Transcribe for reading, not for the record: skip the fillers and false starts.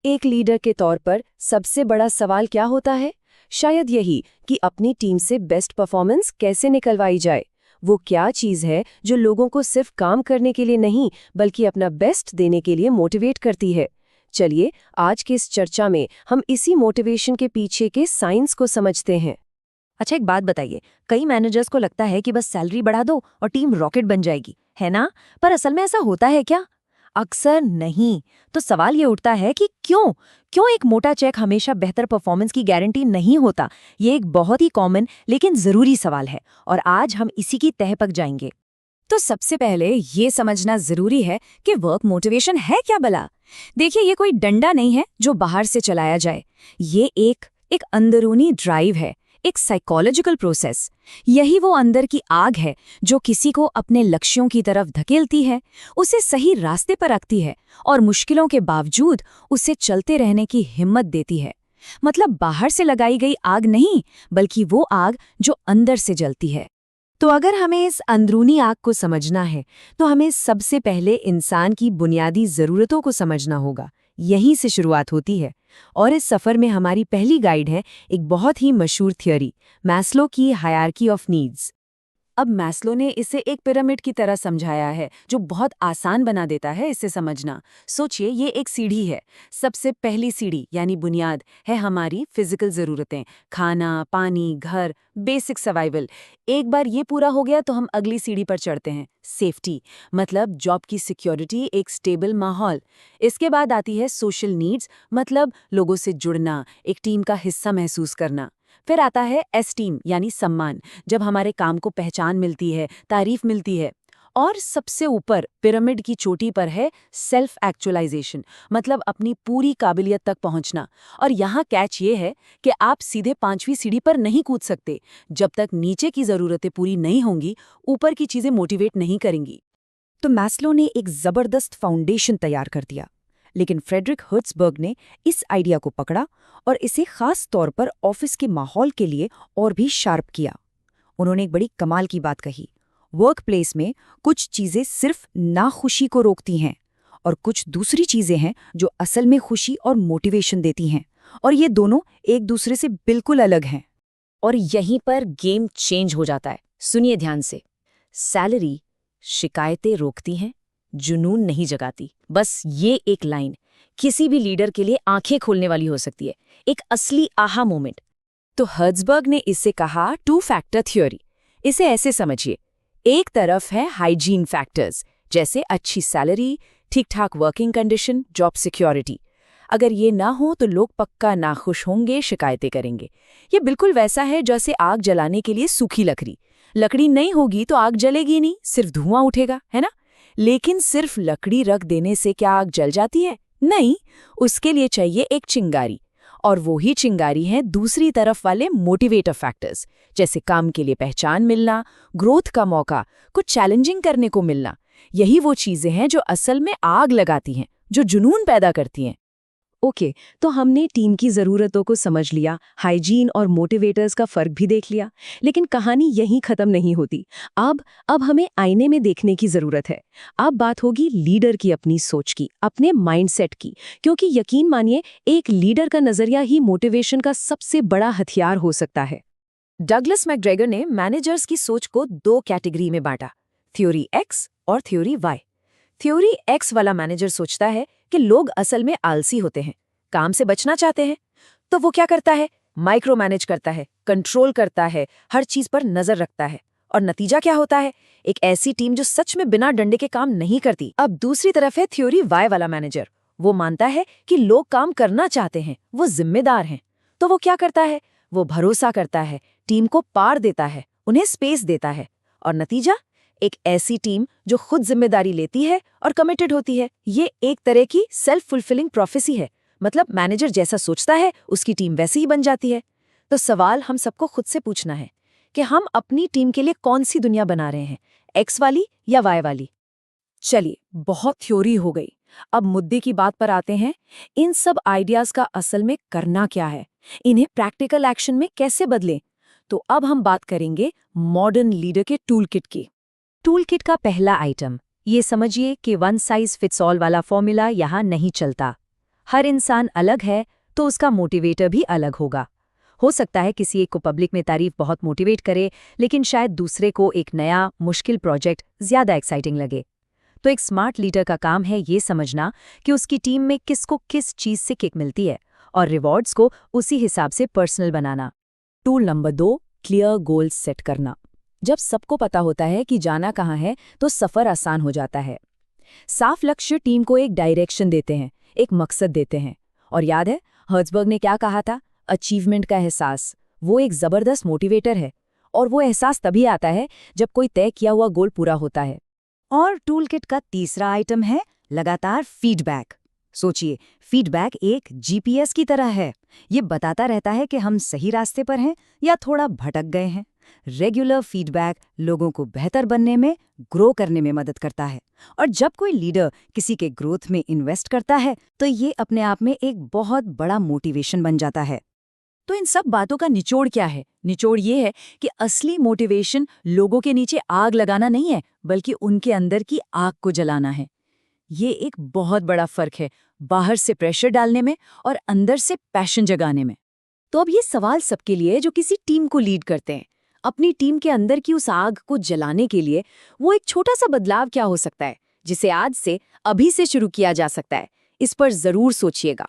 एक लीडर के तौर पर सबसे बड़ा सवाल क्या होता है? शायद यही कि अपनी टीम से बेस्ट परफॉर्मेंस कैसे निकलवाई जाए। वो क्या चीज़ है जो लोगों को सिर्फ काम करने के लिए नहीं बल्कि अपना बेस्ट देने के लिए मोटिवेट करती है। चलिए आज की इस चर्चा में हम इसी मोटिवेशन के पीछे के साइंस को समझते हैं। अच्छा, एक बात बताइए। कई मैनेजर्स को लगता है कि बस सैलरी बढ़ा दो और टीम रॉकेट बन जाएगी, है ना? पर असल में ऐसा होता है क्या? अक्सर नहीं। तो सवाल ये उठता है कि क्यों क्यों एक मोटा चेक हमेशा बेहतर परफॉर्मेंस की गारंटी नहीं होता? ये एक बहुत ही कॉमन लेकिन जरूरी सवाल है और आज हम इसी की तह तक जाएंगे। तो सबसे पहले ये समझना जरूरी है कि वर्क मोटिवेशन है क्या भला। देखिए, ये कोई डंडा नहीं है जो बाहर से चलाया जाए। ये एक अंदरूनी ड्राइव है, एक साइकोलॉजिकल प्रोसेस। यही वो अंदर की आग है जो किसी को अपने लक्ष्यों की तरफ धकेलती है, उसे सही रास्ते पर रखती है और मुश्किलों के बावजूद उसे चलते रहने की हिम्मत देती है। मतलब बाहर से लगाई गई आग नहीं, बल्कि वो आग जो अंदर से जलती है। तो अगर हमें इस अंदरूनी आग को समझना है तो हमें सबसे पहले इंसान की बुनियादी ज़रूरतों को समझना होगा। यहीं से शुरुआत होती है और इस सफ़र में हमारी पहली गाइड है एक बहुत ही मशहूर थ्योरी, मैस्लो की हायरार्की ऑफ नीड्स। अब मैस्लो ने इसे एक पिरामिड की तरह समझाया है जो बहुत आसान बना देता है इसे समझना। सोचिए, ये एक सीढ़ी है। सबसे पहली सीढ़ी यानी बुनियाद है हमारी फिजिकल ज़रूरतें, खाना, पानी, घर, बेसिक सर्वाइवल। एक बार ये पूरा हो गया तो हम अगली सीढ़ी पर चढ़ते हैं, सेफ्टी, मतलब जॉब की सिक्योरिटी, एक स्टेबल माहौल। इसके बाद आती है सोशल नीड्स, मतलब लोगों से जुड़ना, एक टीम का हिस्सा महसूस करना। फिर आता है एस्टीम यानी सम्मान, जब हमारे काम को पहचान मिलती है, तारीफ मिलती है। और सबसे ऊपर पिरामिड की चोटी पर है सेल्फ एक्चुअलाइजेशन, मतलब अपनी पूरी काबिलियत तक पहुंचना। और यहाँ कैच ये है कि आप सीधे 5वीं सीढ़ी पर नहीं कूद सकते। जब तक नीचे की ज़रूरतें पूरी नहीं होंगी, ऊपर की चीज़ें मोटिवेट नहीं करेंगी। तो मैस्लो ने एक जबरदस्त फाउंडेशन तैयार कर दिया, लेकिन फ्रेडरिक हर्ट्ज़बर्ग ने इस आइडिया को पकड़ा और इसे खास तौर पर ऑफिस के माहौल के लिए और भी शार्प किया। उन्होंने एक बड़ी कमाल की बात कही, वर्क प्लेस में कुछ चीजें सिर्फ नाखुशी को रोकती हैं और कुछ दूसरी चीजें हैं जो असल में खुशी और मोटिवेशन देती हैं, और ये दोनों एक दूसरे से बिल्कुल अलग हैं। और यहीं पर गेम चेंज हो जाता है। सुनिए ध्यान से। सैलरी शिकायतें रोकती हैं, जुनून नहीं जगाती। बस ये एक लाइन किसी भी लीडर के लिए आंखें खोलने वाली हो सकती है, एक असली आहा मोमेंट। तो हर्ट्ज़बर्ग ने इसे कहा 2 फैक्टर थ्योरी। इसे ऐसे समझिए, एक तरफ है हाइजीन फैक्टर्स, जैसे अच्छी सैलरी, ठीक-ठाक वर्किंग कंडीशन, जॉब सिक्योरिटी। अगर ये ना हो तो लोग पक्का नाखुश होंगे, शिकायतें करेंगे। ये बिल्कुल वैसा है जैसे आग जलाने के लिए सूखी लकड़ी। लकड़ी नहीं होगी तो आग जलेगी नहीं, सिर्फ धुआं उठेगा, है ना? लेकिन सिर्फ लकड़ी रख देने से क्या आग जल जाती है? नहीं, उसके लिए चाहिए एक चिंगारी। और वो ही चिंगारी है दूसरी तरफ वाले मोटिवेटर फैक्टर्स, जैसे काम के लिए पहचान मिलना, ग्रोथ का मौका, कुछ चैलेंजिंग करने को मिलना। यही वो चीजें हैं जो असल में आग लगाती हैं, जो जुनून पैदा करती हैं। ओके, तो हमने टीम की ज़रूरतों को समझ लिया, हाइजीन और मोटिवेटर्स का फ़र्क भी देख लिया, लेकिन कहानी यहीं ख़त्म नहीं होती। अब हमें आईने में देखने की ज़रूरत है। अब बात होगी लीडर की अपनी सोच की, अपने माइंडसेट की, क्योंकि यकीन मानिए एक लीडर का नज़रिया ही मोटिवेशन का सबसे बड़ा हथियार हो सकता है। डगलस मैकग्रेगर ने मैनेजर्स की सोच को 2 कैटेगरी में बांटा, थ्योरी एक्स और थ्योरी वाई। थ्योरी एक्स वाला मैनेजर सोचता है कि लोग असल में आलसी होते हैं, काम से बचना चाहते हैं। तो वो क्या करता है? माइक्रो मैनेज करता है, कंट्रोल करता है, हर चीज पर नजर रखता है। और नतीजा क्या होता है? एक ऐसी टीम जो सच में बिना डंडे के काम नहीं करती। अब दूसरी तरफ है थ्योरी वाई वाला मैनेजर। वो मानता है कि लोग काम करना चाहते हैं, वो जिम्मेदार हैं। तो वो क्या करता है? वो भरोसा करता है, टीम को पार देता है, उन्हें स्पेस देता है। और नतीजा? एक ऐसी टीम जो खुद जिम्मेदारी लेती है और कमिटेड होती है। ये एक तरह की सेल्फ फुलफिलिंग प्रोफेसी है। मतलब मैनेजर जैसा सोचता है उसकी टीम वैसी ही बन जाती है। तो सवाल हम सबको खुद से पूछना है कि हम अपनी टीम के लिए कौन सी दुनिया बना रहे हैं, एक्स वाली या वाई वाली? चलिए, बहुत थ्योरी हो गई। अब मुद्दे की बात पर आते हैं। इन सब आइडियाज का असल में करना क्या है, इन्हें प्रैक्टिकल एक्शन में कैसे बदलें? तो अब हम बात करेंगे मॉडर्न लीडर के टूल किट की। टूल किट का पहला आइटम, ये समझिए कि वन साइज फिट्स ऑल वाला फॉर्मूला यहाँ नहीं चलता। हर इंसान अलग है तो उसका मोटिवेटर भी अलग होगा। हो सकता है किसी एक को पब्लिक में तारीफ बहुत मोटिवेट करे, लेकिन शायद दूसरे को एक नया मुश्किल प्रोजेक्ट ज्यादा एक्साइटिंग लगे। तो एक स्मार्ट लीडर का काम है ये समझना कि उसकी टीम में किसको किस चीज से किक मिलती है और रिवॉर्ड्स को उसी हिसाब से पर्सनल बनाना। Tool number 2, clear goals set करना। जब सबको पता होता है कि जाना कहाँ है तो सफर आसान हो जाता है। साफ लक्ष्य टीम को एक डायरेक्शन देते हैं, एक मकसद देते हैं। और याद है हर्ट्जबर्ग ने क्या कहा था? अचीवमेंट का एहसास वो एक जबरदस्त मोटिवेटर है, और वो एहसास तभी आता है जब कोई तय किया हुआ गोल पूरा होता है। और टूलकिट का तीसरा आइटम है लगातार फीडबैक। सोचिए, फीडबैक एक जीपीएस की तरह है। ये बताता रहता है कि हम सही रास्ते पर हैं या थोड़ा भटक गए हैं। रेगुलर फीडबैक लोगों को बेहतर बनने में, ग्रो करने में मदद करता है। और जब कोई लीडर किसी के ग्रोथ में इन्वेस्ट करता है तो ये अपने आप में एक बहुत बड़ा मोटिवेशन बन जाता है। तो इन सब बातों का निचोड़ क्या है? निचोड़ ये है कि असली मोटिवेशन लोगों के नीचे आग लगाना नहीं है, बल्कि उनके अंदर की आग को जलाना है। ये एक बहुत बड़ा फर्क है, बाहर से प्रेशर डालने में और अंदर से पैशन जगाने में। तो अब ये सवाल सबके लिए जो किसी टीम को लीड करते हैं। अपनी टीम के अंदर की उस आग को जलाने के लिए वो एक छोटा सा बदलाव क्या हो सकता है, जिसे आज से, अभी से शुरू किया जा सकता है? इस पर जरूर सोचिएगा।